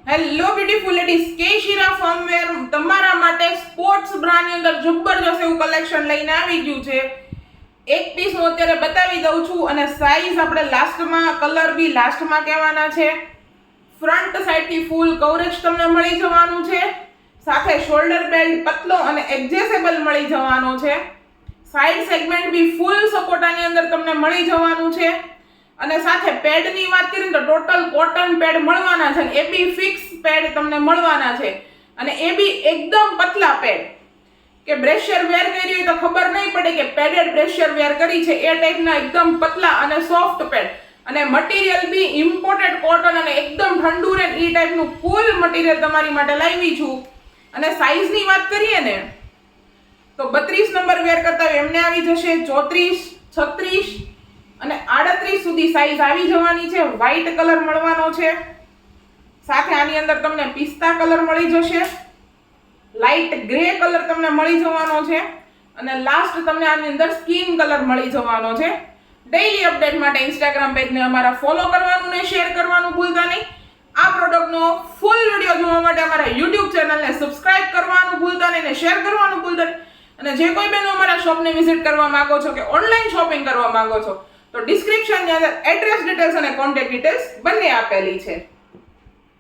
Hello beautiful ladies, કે શિરા firmware તમારા માટે સ્પોર્ટ્સ બ્રાની અંદર જબરજસ્ત એવું કલેક્શન લઈને આવી ગયું છે. એક પીસ હું અત્યારે બતાવી દઉં છું અને સાઈઝ આપણે લાસ્ટમાં, કલર બી લાસ્ટમાં કહેવાના છે. ફ્રન્ટ સાઈડથી ફૂલ કવરેજ તમને મળી જવાનું છે. સાથે શોલ્ડર બેલ્ટ પતલો અને એડજસ્ટેબલ મળી જવાનો છે. સાઈડ સેગમેન્ટ બી ફૂલ સપોર્ટાની અંદર તમને મળી જવાનું છે. અને સાથે પેડની વાત કરીએ તો ટોટલ કોટન પેડ મળવાના છે. એ બી ફિક્સ પેડ તમને મળવાના છે અને એ બી એકદમ પતલા પેડ કે બ્રેશિયર વેર કરી હોય તો ખબર નહીં પડે કે પેડેડ બ્રેશિયર વેર કરી છે. એ ટાઈપના એકદમ પતલા અને સોફ્ટ પેડ અને મટીરિયલ બી ઇમ્પોર્ટેડ કોટન અને એકદમ ઠંડુ રહે એ ટાઈપનું ફૂલ મટીરિયલ તમારી માટે લાવી છું. અને સાઈઝની વાત કરીએ ને તો 32 નંબર વેર કરતા હોય એમને આવી જશે 34, 36 અને 38 સુધી સાઈઝ આવી જવાની છે. વ્હાઈટ કલર મળવાનો છે. સાથે આની અંદર તમને પિસ્તા કલર મળી જશે, લાઈટ ગ્રે કલર તમને મળી જવાનો છે અને લાસ્ટ તમને આની અંદર સ્કિન કલર મળી જવાનો છે. ડેઈલી અપડેટ માટે ઇન્સ્ટાગ્રામ પેજને અમારા ફોલો કરવાનું ને શેર કરવાનું ભૂલતા નહીં. આ પ્રોડક્ટનો ફૂલ વિડીયો જોવા માટે અમારા YouTube ચેનલને સબસ્ક્રાઇબ કરવાનું ભૂલતા નહીં અને શેર કરવાનું ભૂલતા નહીં. અને જે કોઈ બહેનો અમારા શોપને વિઝિટ કરવા માંગો છો કે ઓનલાઈન શોપિંગ કરવા માંગો છો તો ડિસ્ક્રિપ્શનની અંદર એડ્રેસ ડિટેલ્સ અને કોન્ટેક્ટ ડિટેલ્સ બંને આપેલી છે.